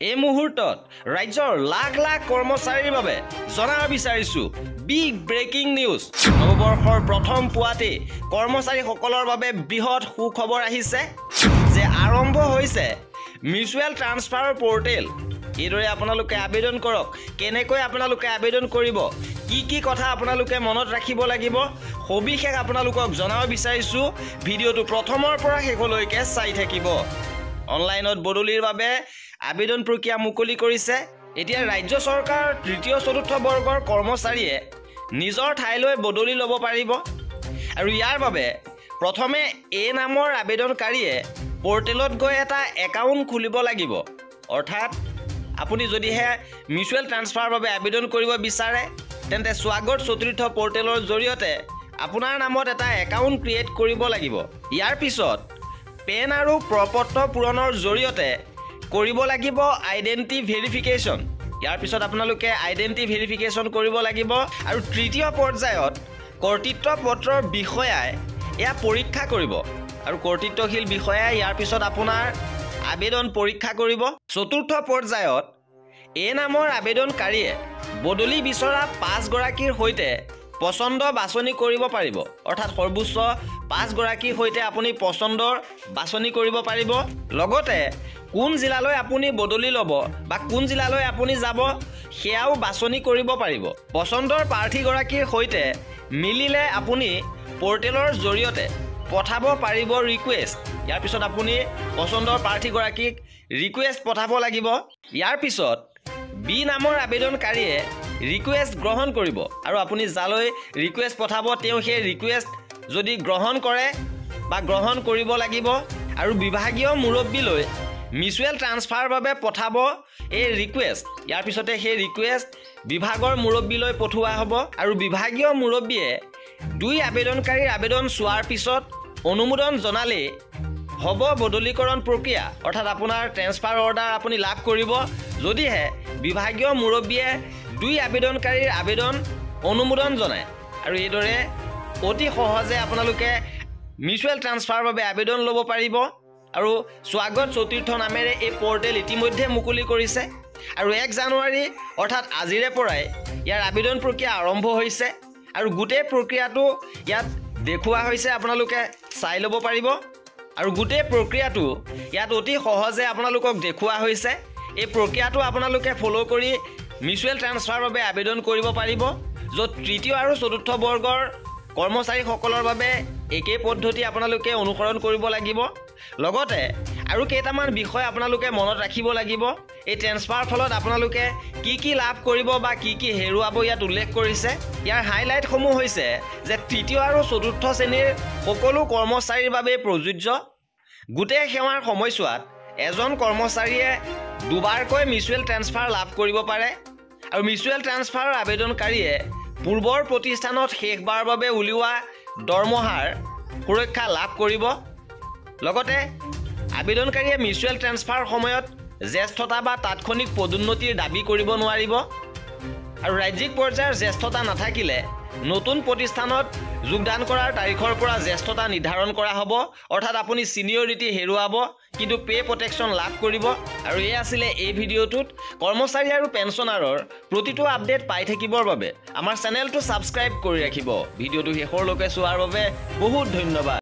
এই মুহূৰ্তত ৰাজ্যৰ লাখ লাখ কৰ্মচাৰীৰ বাবে জনাব বিচাৰিছো বিগ ব্ৰেকিং নিউজ। নৱবৰ্ষৰ প্ৰথম পুৱাতে কৰ্মচাৰীসকলৰ বাবে বৃহৎ সুখবৰ আহিছে যে আৰম্ভ হৈছে মিউচুৱেল ট্ৰান্সফাৰ পৰ্টেল। এইদৰে আপোনালোকে আবেদন কৰক। কেনেকৈ আপোনালোকে আবেদন কৰিব, কি কথা আপোনালোকে মনত ৰাখিব লাগিব, সবিশেষ আপোনালোকক জনাব বিচাৰিছো। ভিডিঅ'টো প্ৰথমৰ পৰা শেষলৈকে চাই থাকিব। অনলাইনত বদলিৰ বাবে আবেদন প্ৰক্ৰিয়া মুকলি কৰিছে। এতিয়া ৰাজ্য চৰকাৰ তৃতীয় চতুৰ্থ বৰ্গৰ কৰ্মচাৰীয়ে নিজৰ ঠাইলৈ বদলি ল'ব পাৰিব আৰু ইয়াৰ বাবে প্ৰথমে এ নামৰ আবেদনকাৰীয়ে পৰ্টেলত গৈ এটা একাউণ্ট খুলিব লাগিব। অৰ্থাৎ আপুনি যদিহে মিউচুৱেল ট্ৰান্সফাৰৰ বাবে আবেদন কৰিব বিচাৰে তেন্তে স্বাগত চতুৰ্থ পৰ্টেলৰ জৰিয়তে আপোনাৰ নামত এটা একাউণ্ট ক্ৰিয়েট কৰিব লাগিব। ইয়াৰ পিছত পেন আৰু প্ৰপত্ৰ পূৰণৰ জৰিয়তে কৰিব লাগিব আইডেণ্টি ভেৰিফিকেশ্যন। ইয়াৰ পিছত আপোনালোকে আইডেণ্টি ভেৰিফিকেশ্যন কৰিব লাগিব আৰু তৃতীয় পৰ্যায়ত কৰ্তৃত্ব পত্ৰৰ বিষয়াই এয়া পৰীক্ষা কৰিব আৰু কৰ্তৃত্বশীল বিষয়াই ইয়াৰ পিছত আপোনাৰ আবেদন পৰীক্ষা কৰিব। চতুৰ্থ পৰ্যায়ত এ নামৰ আবেদনকাৰীয়ে বদলি বিচৰা 5 গৰাকীৰ সৈতে পচন্দ বাছনি কৰিব পাৰিব। অৰ্থাৎ সৰ্বোচ্চ 5 গৰাকীৰ সৈতে আপুনি পচন্দৰ বাছনি কৰিব পাৰিব। লগতে কোন জিলালৈ আপুনি বদলি ল'ব বা কোন জিলালৈ আপুনি যাব সেয়াও বাছনি কৰিব পাৰিব। পচন্দৰ প্ৰাৰ্থীগৰাকীৰ সৈতে মিলিলে আপুনি পৰ্টেলৰ জৰিয়তে পঠাব পাৰিব ৰিকুৱেষ্ট। ইয়াৰ পিছত আপুনি পচন্দৰ প্ৰাৰ্থীগৰাকীক ৰিকুৱেষ্ট পঠাব লাগিব। ইয়াৰ পিছত বি নামৰ আবেদনকাৰীয়ে ৰিকুৱেষ্ট গ্ৰহণ কৰিব আৰু আপুনি যালৈ ৰিকুৱেষ্ট পঠাব তেওঁ সেই ৰিকুৱেষ্ট যদি গ্ৰহণ কৰে বা গ্ৰহণ কৰিব লাগিব আৰু বিভাগীয় মুৰব্বীলৈ মিউচুৱেল ট্ৰান্সফাৰৰ বাবে পঠাব এই ৰিকুৱেষ্ট। ইয়াৰ পিছতে সেই ৰিকুৱেষ্ট বিভাগৰ মুৰব্বীলৈ পঠোৱা হ'ব আৰু বিভাগীয় মুৰব্বীয়ে 2 আবেদনকাৰীৰ আবেদন চোৱাৰ পিছত অনুমোদন জনালেই হ'ব বদলীকৰণ প্ৰক্ৰিয়া। অৰ্থাৎ আপোনাৰ ট্ৰেন্সফাৰ অৰ্ডাৰ আপুনি লাভ কৰিব যদিহে বিভাগীয় মুৰব্বীয়ে 2 আবেদনকাৰীৰ আবেদন অনুমোদন জনায়। আৰু এইদৰে অতি সহজে আপোনালোকে মিউচুৱেল ট্ৰান্সফাৰৰ বাবে আবেদন ল'ব পাৰিব। আৰু স্বাগত চতুৰ্থ নামেৰে এই পৰ্টেল ইতিমধ্যে মুকলি কৰিছে আৰু 1 জানুৱাৰী অৰ্থাৎ আজিৰে পৰাই ইয়াৰ আবেদন প্ৰক্ৰিয়া আৰম্ভ হৈছে আৰু গোটেই প্ৰক্ৰিয়াটো ইয়াত দেখুওৱা হৈছে। আপোনালোকে চাই ল'ব পাৰিব আৰু গোটেই প্ৰক্ৰিয়াটো ইয়াত অতি সহজে আপোনালোকক দেখুওৱা হৈছে। এই প্ৰক্ৰিয়াটো আপোনালোকে ফ'ল' কৰি মিউচুৱেল ট্ৰান্সফাৰৰ বাবে আবেদন কৰিব পাৰিব, য'ত তৃতীয় আৰু চতুৰ্থ বৰ্গৰ কৰ্মচাৰীসকলৰ বাবে একেই পদ্ধতি আপোনালোকে অনুসৰণ কৰিব লাগিব। লগতে আৰু কেইটামান বিষয় আপোনালোকে মনত ৰাখিব লাগিব। এই ট্ৰেন্সফাৰ ফলত আপোনালোকে কি লাভ কৰিব বা কি হেৰুৱাব ইয়াত উল্লেখ কৰিছে। ইয়াৰ হাইলাইটসমূহ হৈছে যে তৃতীয় আৰু চতুৰ্থ শ্ৰেণীৰ সকলো কৰ্মচাৰীৰ বাবে প্ৰযোজ্য। গোটেই সেৱাৰ সময়ছোৱাত এজন কৰ্মচাৰীয়ে দুবাৰকৈ মিউচুৱেল ট্ৰান্সফাৰ লাভ কৰিব পাৰে আৰু মিউচুৱেল ট্ৰান্সফাৰৰ আবেদনকাৰীয়ে পূৰ্বৰ প্ৰতিষ্ঠানত শেষবাৰৰ বাবে উলিওৱা দৰমহাৰ সুৰক্ষা লাভ কৰিব। লগতে আবেদনকাৰীয়ে মিউচুৱেল ট্ৰান্সফাৰ সময়ত জ্যেষ্ঠতা বা তাৎক্ষণিক পদোন্নতিৰ দাবী কৰিব নোৱাৰিব আৰু ৰাজ্যিক পৰ্যায়ৰ জ্যেষ্ঠতা নাথাকিলে নতুন প্ৰতিষ্ঠানত যোগদান কৰাৰ তাৰিখৰ পৰা জ্যেষ্ঠতা নিৰ্ধাৰণ কৰা হ'ব। অৰ্থাৎ আপুনি ছিনিয়ৰিটি হেৰুৱাব কিন্তু পে' প্ৰটেকশ্যন লাভ কৰিব। আৰু এই আছিলে এই ভিডিঅ'টোত কৰ্মচাৰী আৰু পেঞ্চনাৰৰ প্ৰতিটো আপডেট পাই থাকিবৰ বাবে আমাৰ চেনেলটো ছাবস্ক্ৰাইব কৰি ৰাখিব। ভিডিঅ'টো শেষৰলৈকে চোৱাৰ বাবে বহুত ধন্যবাদ।